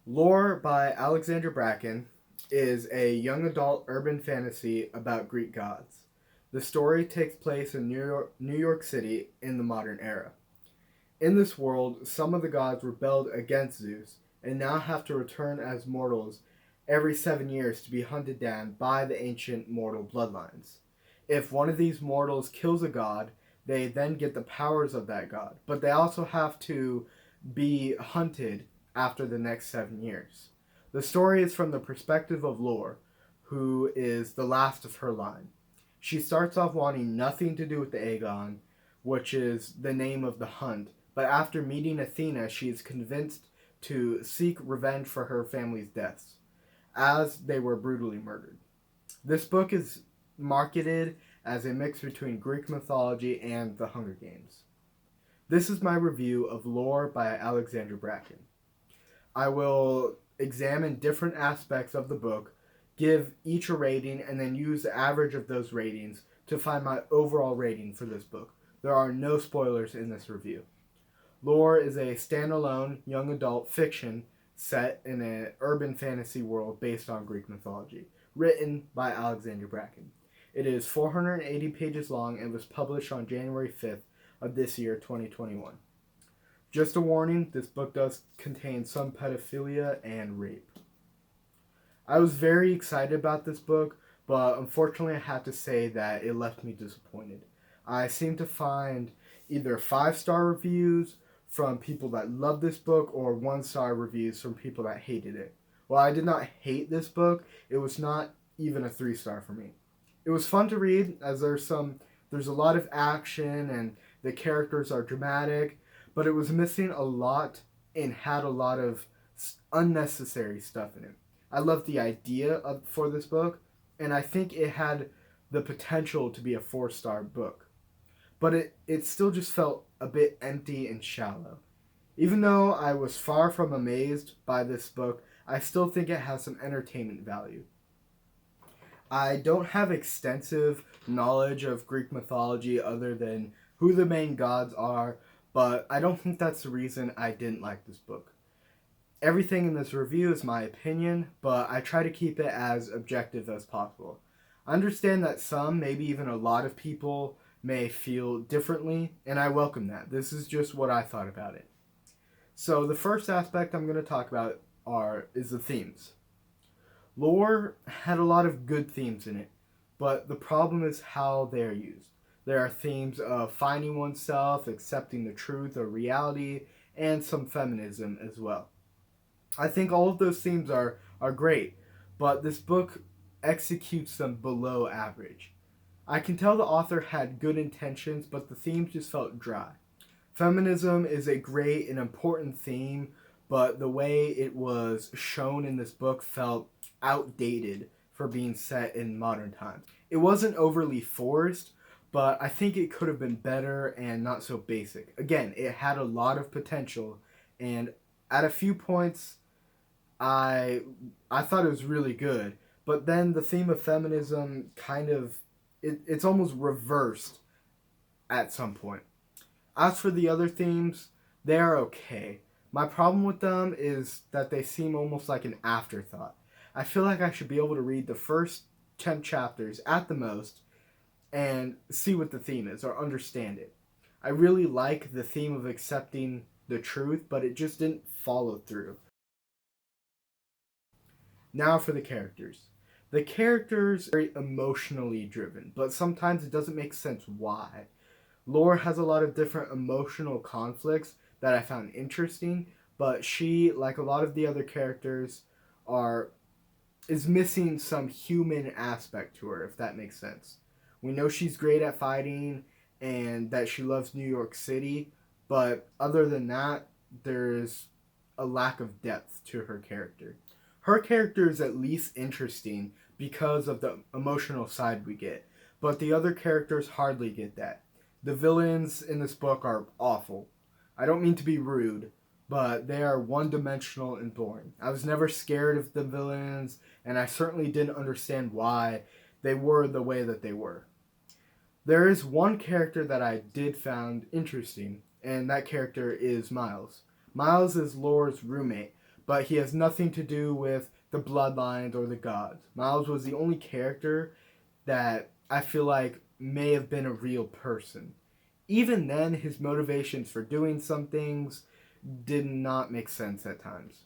Lore by Alexandra Bracken is a young adult urban fantasy about Greek gods. The story takes place in New York City in the modern era. In this world, some of the gods rebelled against Zeus and now have to return as mortals every 7 years to be hunted down by the ancient mortal bloodlines. If one of these mortals kills a god, they then get the powers of that god, but they also have to be hunted after the next 7 years. The story is from the perspective of Lore, who is the last of her line. She starts off wanting nothing to do with the Aegon, which is the name of the hunt, but after meeting Athena, she is convinced to seek revenge for her family's deaths, as they were brutally murdered. This book is marketed as a mix between Greek mythology and the Hunger Games. This is my review of Lore by Alexandra Bracken. I will examine different aspects of the book, give each a rating, and then use the average of those ratings to find my overall rating for this book. There are no spoilers in this review. Lore is a standalone young adult fiction set in an urban fantasy world based on Greek mythology, written by Alexandra Bracken. It is 480 pages long and was published on January 5th of this year, 2021. Just a warning, this book does contain some pedophilia and rape. I was very excited about this book, but unfortunately I have to say that it left me disappointed. I seem to find either 5-star reviews from people that love this book or 1-star reviews from people that hated it. While I did not hate this book, it was not even a 3-star for me. It was fun to read as there's a lot of action and the characters are dramatic, but it was missing a lot and had a lot of unnecessary stuff in it. I loved the idea for this book, and I think it had the potential to be a 4-star book. But it still just felt a bit empty and shallow. Even though I was far from amazed by this book, I still think it has some entertainment value. I don't have extensive knowledge of Greek mythology other than who the main gods are, but I don't think that's the reason I didn't like this book. Everything in this review is my opinion, but I try to keep it as objective as possible. I understand that some, maybe even a lot of people, may feel differently, and I welcome that. This is just what I thought about it. So the first aspect I'm going to talk about is the themes. Lore had a lot of good themes in it, but the problem is how they are used. There are themes of finding oneself, accepting the truth or reality, and some feminism as well. I think all of those themes are great, but this book executes them below average. I can tell the author had good intentions, but the themes just felt dry. Feminism is a great and important theme, but the way it was shown in this book felt outdated for being set in modern times. It wasn't overly forced, but I think it could have been better and not so basic. Again, it had a lot of potential, and at a few points, I thought it was really good. But then the theme of feminism it's almost reversed at some point. As for the other themes, they are okay. My problem with them is that they seem almost like an afterthought. I feel like I should be able to read the first 10 chapters at the most and see what the theme is or understand it. I really like the theme of accepting the truth, but it just didn't follow through. Now for the characters. The characters are very emotionally driven, but sometimes it doesn't make sense why. Lore has a lot of different emotional conflicts that I found interesting, but she, like a lot of the other characters, is missing some human aspect to her, if that makes sense. We know she's great at fighting and that she loves New York City, but other than that, there's a lack of depth to her character. Her character is at least interesting because of the emotional side we get, but the other characters hardly get that. The villains in this book are awful. I don't mean to be rude, but they are one-dimensional and boring. I was never scared of the villains, and I certainly didn't understand why they were the way that they were. There is one character that I did find interesting, and that character is Miles. Miles is Lore's roommate, but he has nothing to do with the bloodlines or the gods. Miles was the only character that I feel like may have been a real person. Even then, his motivations for doing some things did not make sense at times.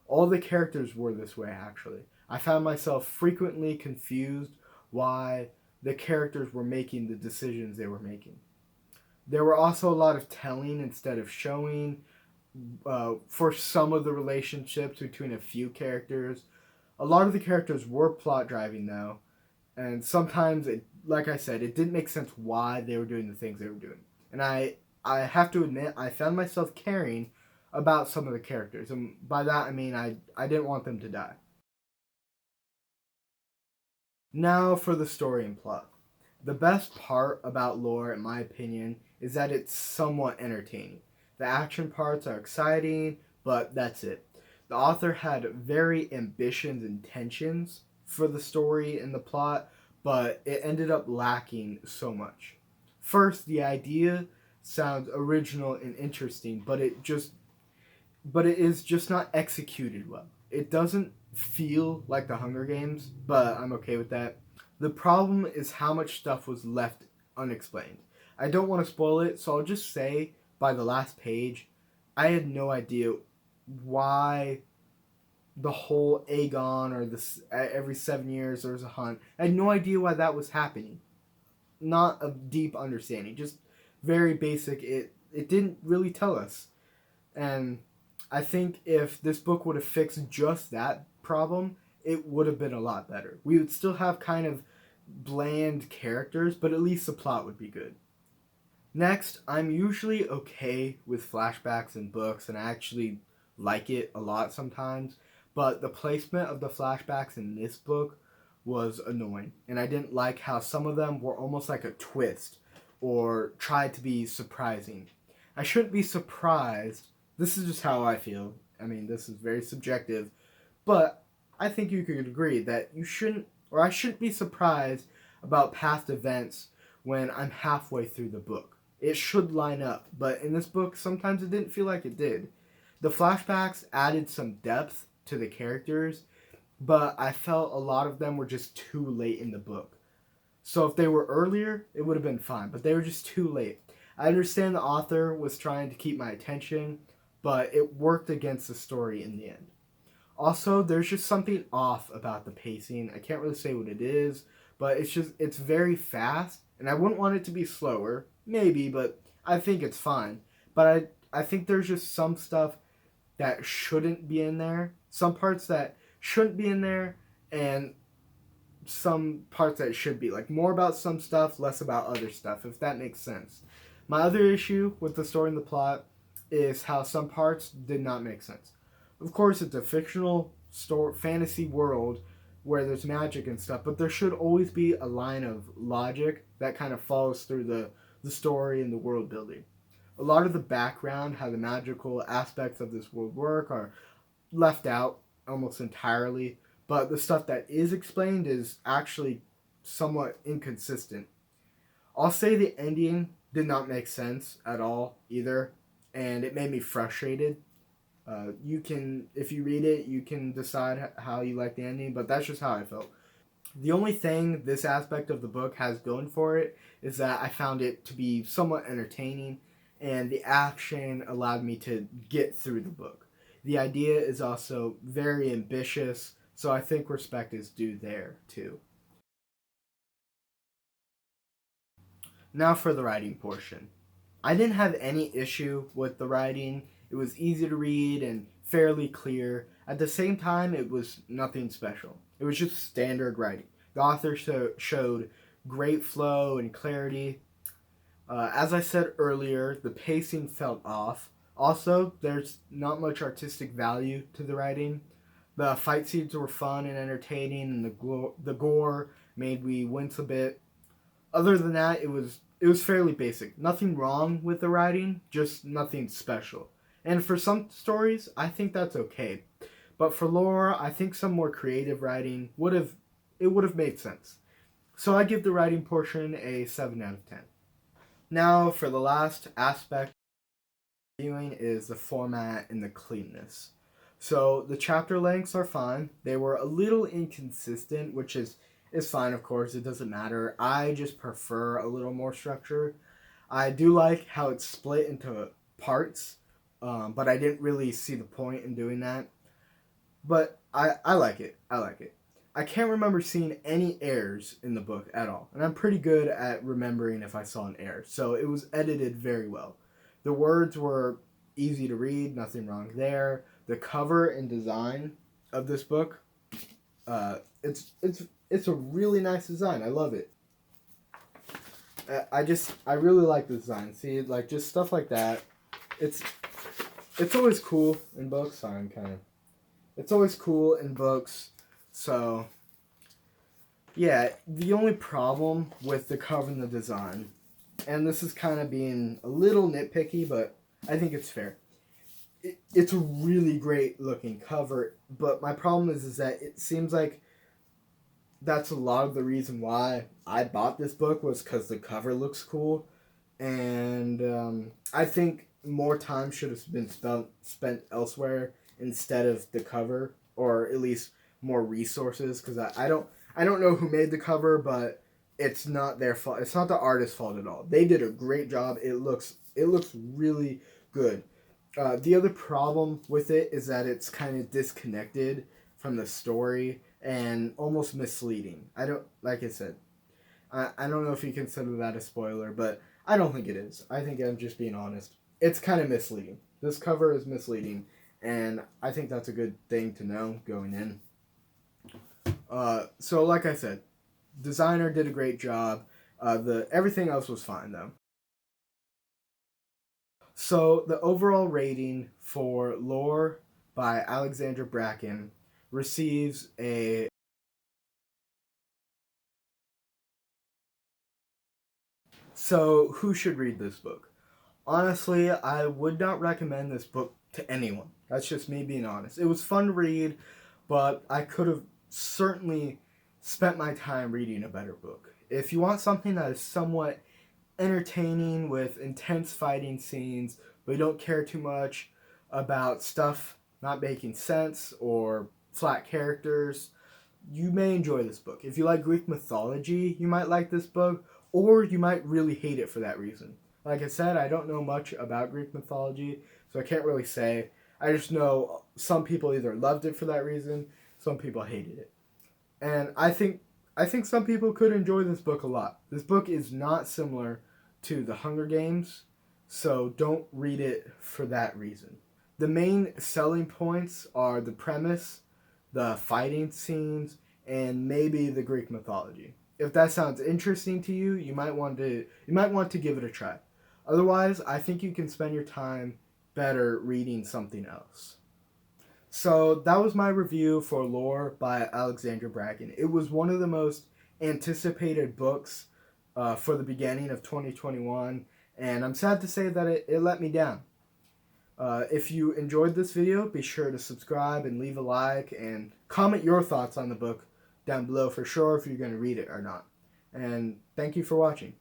All the characters were this way, actually. I found myself frequently confused why the characters were making the decisions they were making. There were also a lot of telling instead of showing for some of the relationships between a few characters. A lot of the characters were plot driving, though, and sometimes it, like I said, it didn't make sense why they were doing the things they were doing. And I have to admit, I found myself caring about some of the characters, and by that I mean I didn't want them to die. Now for the story and plot. The best part about lore, in my opinion, is that it's somewhat entertaining. The action parts are exciting, but that's it. The author had very ambitious intentions for the story and the plot, but it ended up lacking so much. First, the idea sounds original and interesting, but it is just not executed well. It doesn't feel like the Hunger Games, but I'm okay with that. The problem is how much stuff was left unexplained. I don't want to spoil it, so I'll just say by the last page, I had no idea why the whole Aegon or this every 7 years there's a hunt. I had no idea why that was happening. Not a deep understanding, just very basic. It didn't really tell us, and I think if this book would have fixed just that problem, it would have been a lot better. We would still have kind of bland characters, but at least the plot would be good. Next, I'm usually okay with flashbacks in books, and I actually like it a lot sometimes, but the placement of the flashbacks in this book was annoying, and I didn't like how some of them were almost like a twist or tried to be surprising. I shouldn't be surprised. This is just how I feel. I mean, this is very subjective, but I think you could agree that you shouldn't, or I shouldn't be surprised about past events when I'm halfway through the book. It should line up, but in this book, sometimes it didn't feel like it did. The flashbacks added some depth to the characters, but I felt a lot of them were just too late in the book. So if they were earlier, it would have been fine, but they were just too late. I understand the author was trying to keep my attention, but it worked against the story in the end. Also, there's just something off about the pacing. I can't really say what it is, but it's very fast, and I wouldn't want it to be slower. Maybe, but I think it's fine. But I think there's just some stuff that shouldn't be in there, some parts that shouldn't be in there, and some parts that should be. Like more about some stuff, less about other stuff, if that makes sense. My other issue with the story and the plot is how some parts did not make sense. Of course, it's a fictional fantasy world where there's magic and stuff, but there should always be a line of logic that kind of follows through the story and the world building. A lot of the background, how the magical aspects of this world work, are left out almost entirely, but the stuff that is explained is actually somewhat inconsistent. I'll say the ending did not make sense at all either, and it made me frustrated. You can, if you read it, you can decide how you like the ending, but that's just how I felt. The only thing this aspect of the book has going for it is that I found it to be somewhat entertaining, and the action allowed me to get through the book. The idea is also very ambitious, so I think respect is due there too. Now for the writing portion. I didn't have any issue with the writing. It was easy to read and fairly clear. At the same time, it was nothing special. It was just standard writing. The author showed great flow and clarity. As I said earlier, the pacing felt off. Also, there's not much artistic value to the writing. The fight scenes were fun and entertaining, and the gore made me wince a bit. Other than that, it was fairly basic. Nothing wrong with the writing, just nothing special. And for some stories, I think that's okay. But for lore, I think some more creative writing would have made sense. So I give the writing portion a 7 out of 10. Now for the last aspect of viewing is the format and the cleanness. So the chapter lengths are fine. They were a little inconsistent, which is fine, of course. It doesn't matter. I just prefer a little more structure. I do like how it's split into parts, but I didn't really see the point in doing that. But I like it. I like it. I can't remember seeing any errors in the book at all. And I'm pretty good at remembering if I saw an error. So it was edited very well. The words were easy to read, nothing wrong there. The cover and design of this book, it's a really nice design. I love it. I really like the design. See, like just stuff like that. It's always cool in books. Sorry, I'm kind of. It's always cool in books. So, yeah, the only problem with the cover and the design, and this is kind of being a little nitpicky, but I think it's fair. It's a really great looking cover, but my problem is that it seems like that's a lot of the reason why I bought this book was because the cover looks cool, and I think more time should have been spent elsewhere instead of the cover, or at least more resources, because I don't know who made the cover, but it's not their fault. It's not the artist's fault at all. They did a great job. It looks really good. The other problem with it is that it's kind of disconnected from the story and almost misleading. Like I said, I don't know if you consider that a spoiler, but I don't think it is. I think I'm just being honest. It's kind of misleading. This cover is misleading, and I think that's a good thing to know going in. So like I said, designer did a great job. Everything else was fine though. So the overall rating for Lore by Alexandra Bracken receives a. So who should read this book? Honestly, I would not recommend this book to anyone. That's just me being honest. It was fun to read, but I could have certainly spent my time reading a better book. If you want something that is somewhat entertaining with intense fighting scenes, but you don't care too much about stuff not making sense or flat characters, you may enjoy this book. If you like Greek mythology, you might like this book, or you might really hate it for that reason. Like I said, I don't know much about Greek mythology, so I can't really say. I just know some people either loved it for that reason, some people hated it. And I think some people could enjoy this book a lot. This book is not similar to The Hunger Games, so don't read it for that reason. The main selling points are the premise, the fighting scenes, and maybe the Greek mythology. If that sounds interesting to you, you might want to give it a try. Otherwise, I think you can spend your time better reading something else. So that was my review for Lore by Alexandra Bracken. It was one of the most anticipated books for the beginning of 2021, and I'm sad to say that it let me down. If you enjoyed this video, be sure to subscribe and leave a like and comment your thoughts on the book down below for sure if you're going to read it or not. And thank you for watching.